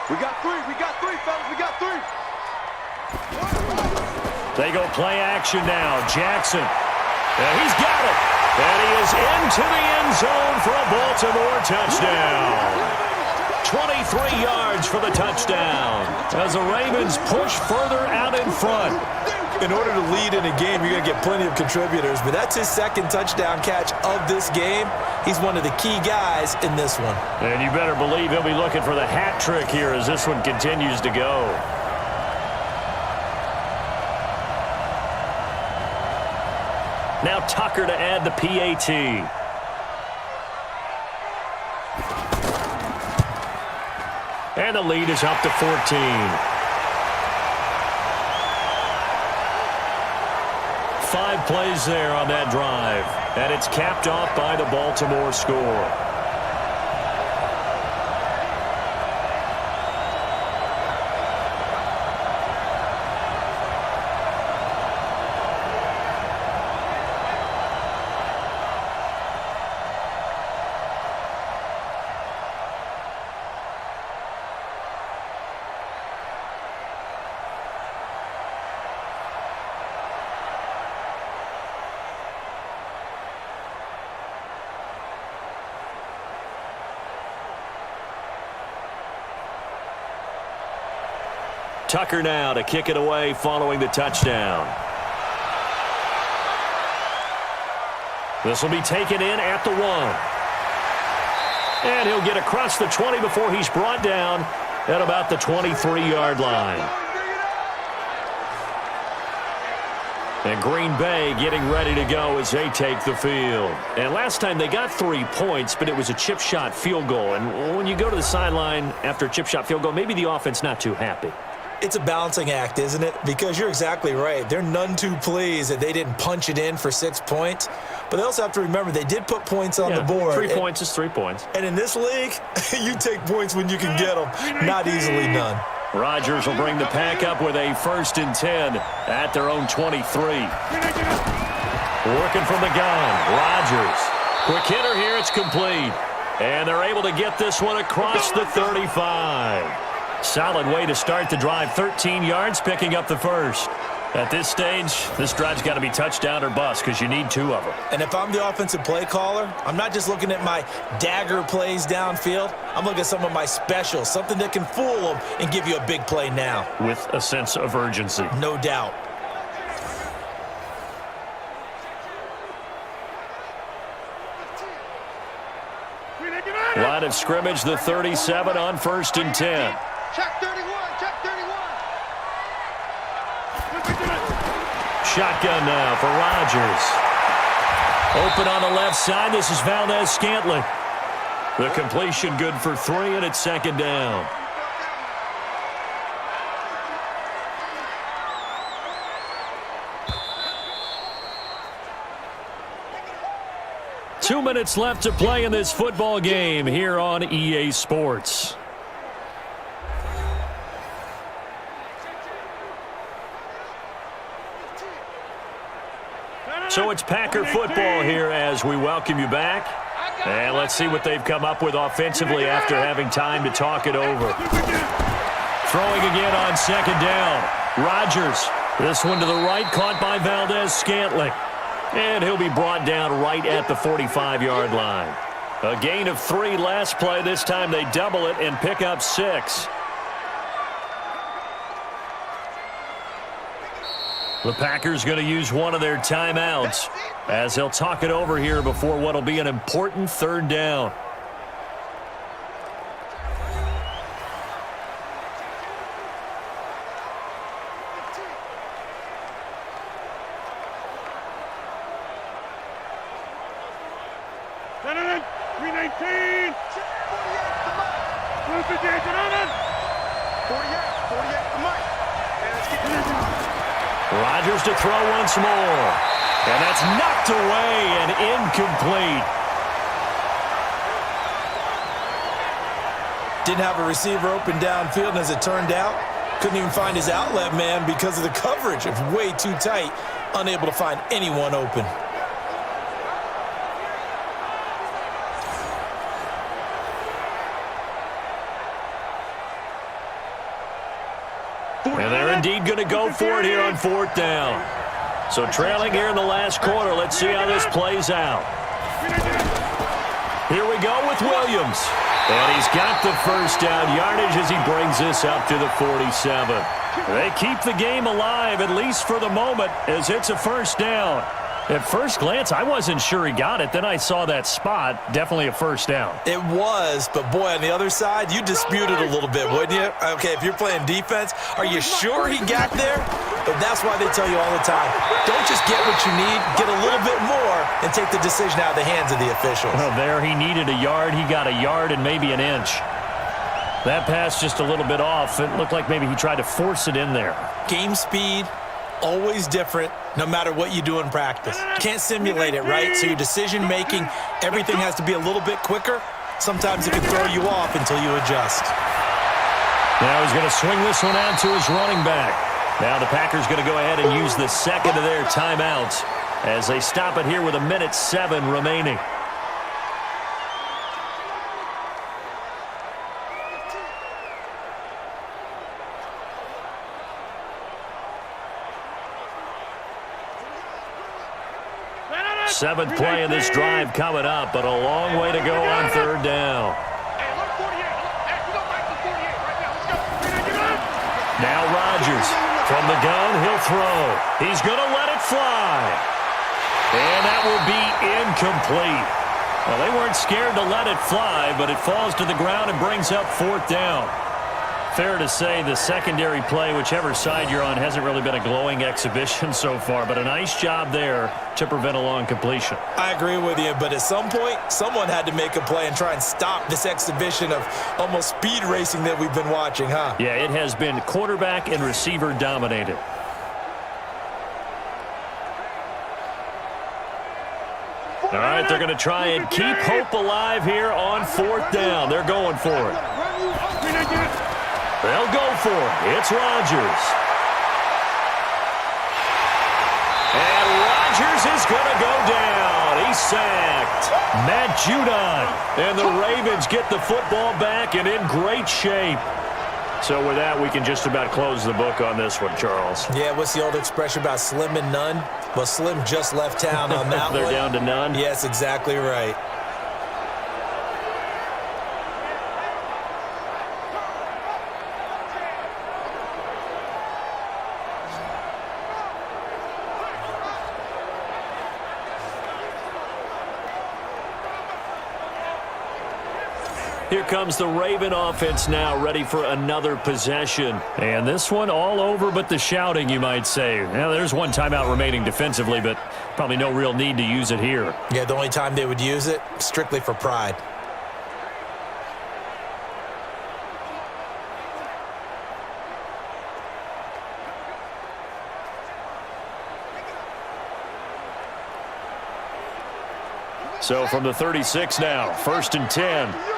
D: We got 3, fellas, we got 3.
A: They go play action now. Jackson. And he's got it. And he is into the end zone for a Baltimore touchdown. 23 yards for the touchdown as the Ravens push further out in front.
C: In order to lead in a game, you're going to get plenty of contributors, but that's his 2nd touchdown catch of this game. He's one of the key guys in this one.
A: And you better believe he'll be looking for the hat trick here as this one continues to go. Now Tucker to add the PAT. And the lead is up to 14. 5 plays there on that drive. And it's capped off by the Baltimore score. Tucker now to kick it away following the touchdown. This will be taken in at the 1. And he'll get across the 20 before he's brought down at about the 23-yard line. And Green Bay getting ready to go as they take the field. And last time they got 3 points, but it was a chip shot field goal. And when you go to the sideline after a chip shot field goal, maybe the offense not too happy.
C: It's a balancing act, isn't it? Because you're exactly right. They're none too pleased that they didn't punch it in for 6 points. But they also have to remember they did put points on the board.
B: 3 points is 3 points.
C: And in this league, you take points when you can get them. Not easily done.
A: Rodgers will bring the pack up with a 1st and 10 at their own 23. Working from the gun, Rodgers. Quick hitter here, it's complete. And they're able to get this one across the 35. Solid way to start the drive. 13 yards, picking up the first. At this stage, this drive's got to be touchdown or bust because you need 2 of them.
C: And if I'm the offensive play caller, I'm not just looking at my dagger plays downfield. I'm looking at some of my specials, something that can fool them and give you a big play now.
A: With a sense of urgency.
C: No doubt.
A: Line of scrimmage, the 37 on 1st and 10.
D: Check 31, check 31.
A: Shotgun now for Rodgers. Open on the left side. This is Valdez-Scantling. The completion good for 3, and it's 2nd down. Two minutes left to play in this football game here on EA Sports. So it's Packer football here as we welcome you back. And let's see what they've come up with offensively after having time to talk it over. Throwing again on 2nd down. Rodgers. This one to the right, caught by Valdez-Scantling. And he'll be brought down right at the 45-yard line. A gain of 3 last play. This time they double it and pick up 6. The Packers going to use one of their timeouts as they'll talk it over here before what will be an important 3rd down. Rodgers to throw once more. And that's knocked away and incomplete.
C: Didn't have a receiver open downfield, and as it turned out, couldn't even find his outlet man because of the coverage. It was way too tight, unable to find anyone open.
A: And they're indeed going to go for it here on 4th down. So trailing here in the last quarter. Let's see how this plays out. Here we go with Williams. And he's got the 1st down yardage as he brings this up to the 47. They keep the game alive, at least for the moment, as it's a 1st down. At first glance, I wasn't sure he got it. Then I saw that spot. Definitely a 1st down.
C: It was, but boy, on the other side, you dispute it a little bit, wouldn't you? Okay, if you're playing defense, are you sure he got there? But that's why they tell you all the time, don't just get what you need, get a little bit more, and take the decision out of the hands of the officials.
A: Well, there he needed a yard. He got a yard and maybe an inch. That pass just a little bit off. It looked like maybe he tried to force it in there.
C: Game speed, always different, no matter what you do in practice. You can't simulate it, right? So your decision-making, everything has to be a little bit quicker. Sometimes it can throw you off until you adjust.
A: Now he's going to swing this one out to his running back. Now the Packers going to go ahead and use the 2nd of their timeouts as they stop it here with 1:07 remaining. Seventh play of this drive coming up, but a long way to go on 3rd down. Now Rodgers from the gun, he'll throw. He's going to let it fly. And that will be incomplete. Well, they weren't scared to let it fly, but it falls to the ground and brings up 4th down. Fair to say the secondary play, whichever side you're on, hasn't really been a glowing exhibition so far, but a nice job there to prevent a long completion.
C: I agree with you, but at some point, someone had to make a play and try and stop this exhibition of almost speed racing that we've been watching, huh?
A: Yeah, it has been quarterback and receiver dominated. All right, they're going to try and keep hope alive here on 4th down. They're going for it. They'll go for it. It's Rodgers. And Rodgers is going to go down. He's sacked. Matt Judon. And the Ravens get the football back and in great shape. So with that, we can just about close the book on this one, Charles.
C: Yeah, what's the old expression about slim and none? Well, Slim just left town on that
A: They're
C: one.
A: down to none?
C: Yes, exactly right.
A: Here comes the Raven offense now, ready for another possession. And this one all over but the shouting, you might say. Now, there's one timeout remaining defensively, but probably no real need to use it here.
C: Yeah, the only time they would use it, strictly for pride.
A: So from the 36 now, 1st and 10.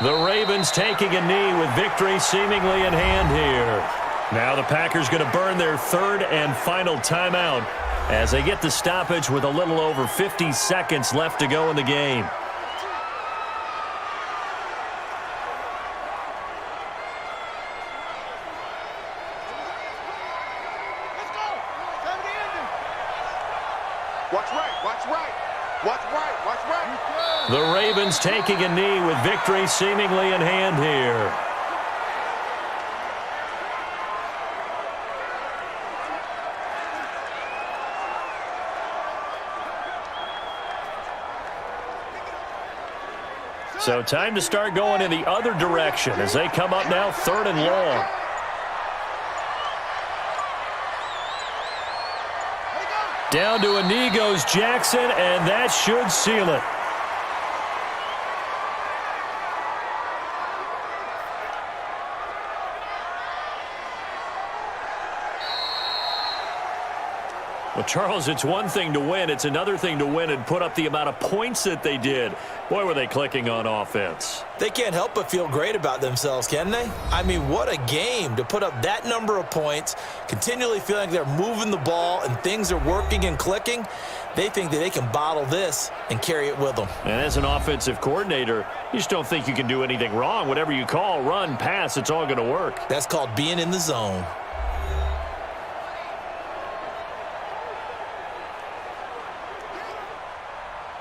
A: The Ravens taking a knee with victory seemingly in hand here. Now the Packers going to burn their 3rd and final timeout as they get the stoppage with a little over 50 seconds left to go in the game.
D: Watch right, watch right. Watch right, watch right.
A: The Ravens taking a knee with victory seemingly in hand here. So time to start going in the other direction as they come up now 3rd and long. Down to a knee goes Jackson, and that should seal it. Well, Charles, it's one thing to win. It's another thing to win and put up the amount of points that they did. Boy, were they clicking on offense.
C: They can't help but feel great about themselves, can they? I mean, what a game to put up that number of points, continually feeling like they're moving the ball and things are working and clicking. They think that they can bottle this and carry it with them.
A: And as an offensive coordinator, you just don't think you can do anything wrong. Whatever you call, run, pass, it's all going to work.
C: That's called being in the zone.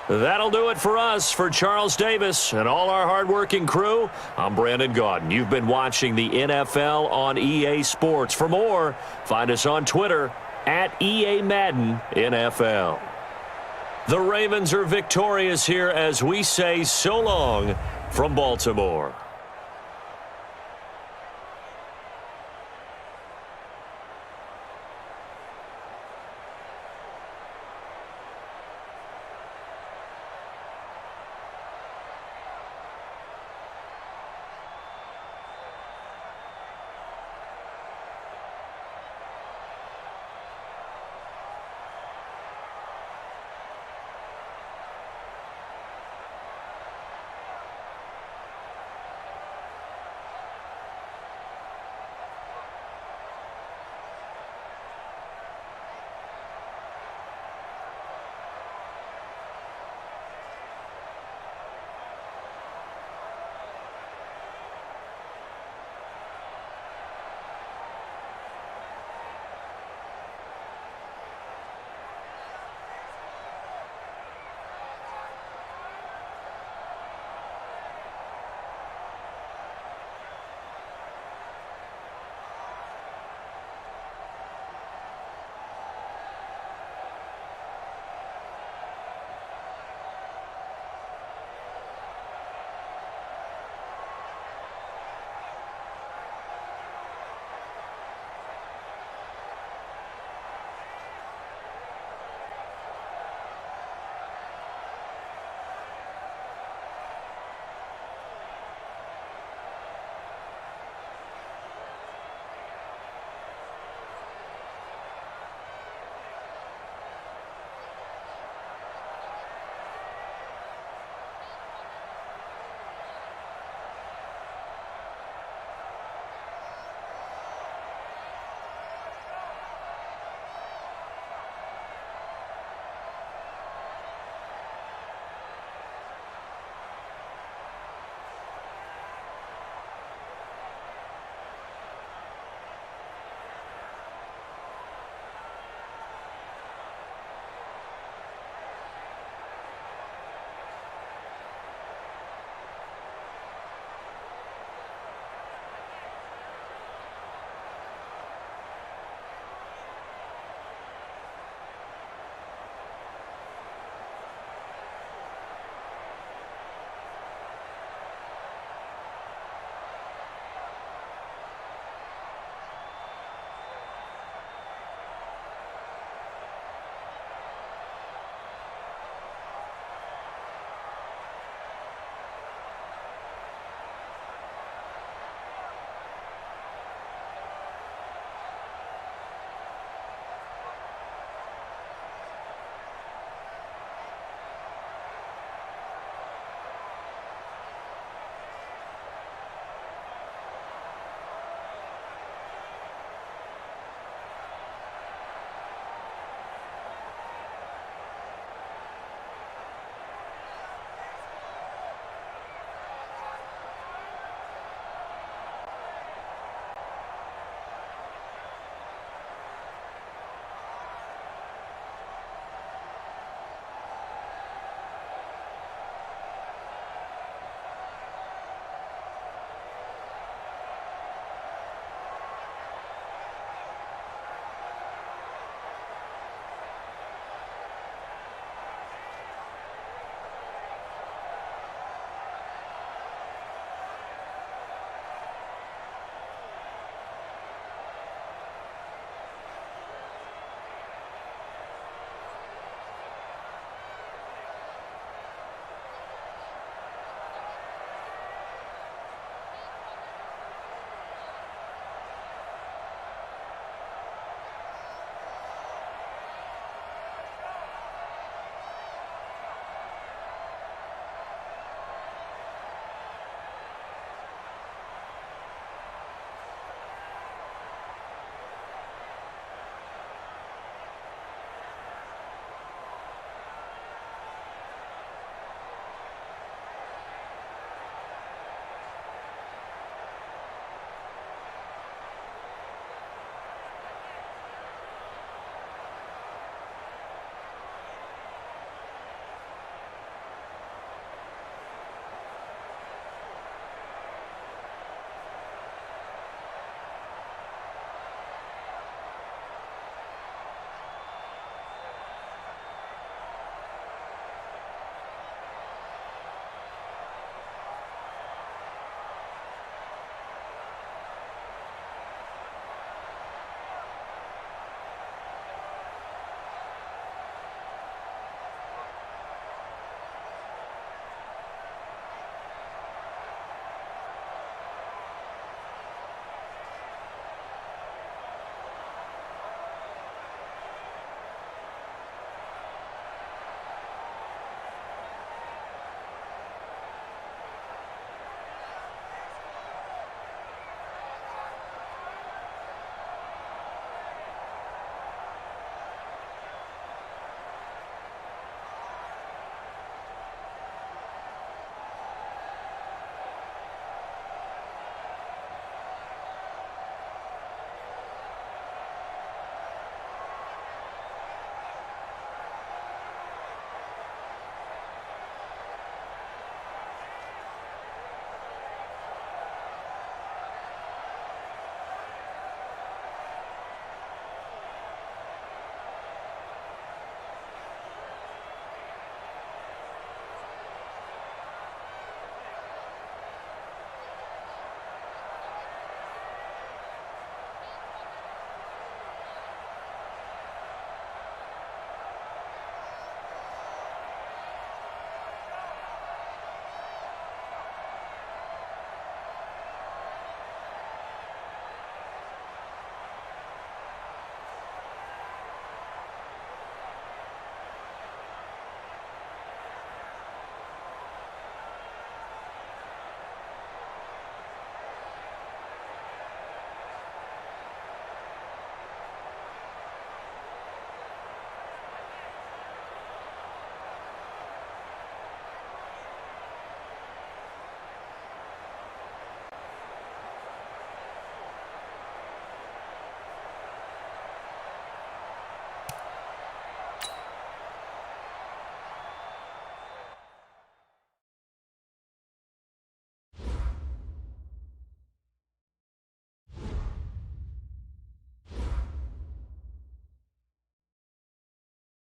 A: That'll do it for us. For Charles Davis and all our hardworking crew, I'm Brandon Gaudin. You've been watching the NFL on EA Sports. For more, find us on Twitter at EA Madden NFL. The Ravens are victorious here as we say so long from Baltimore.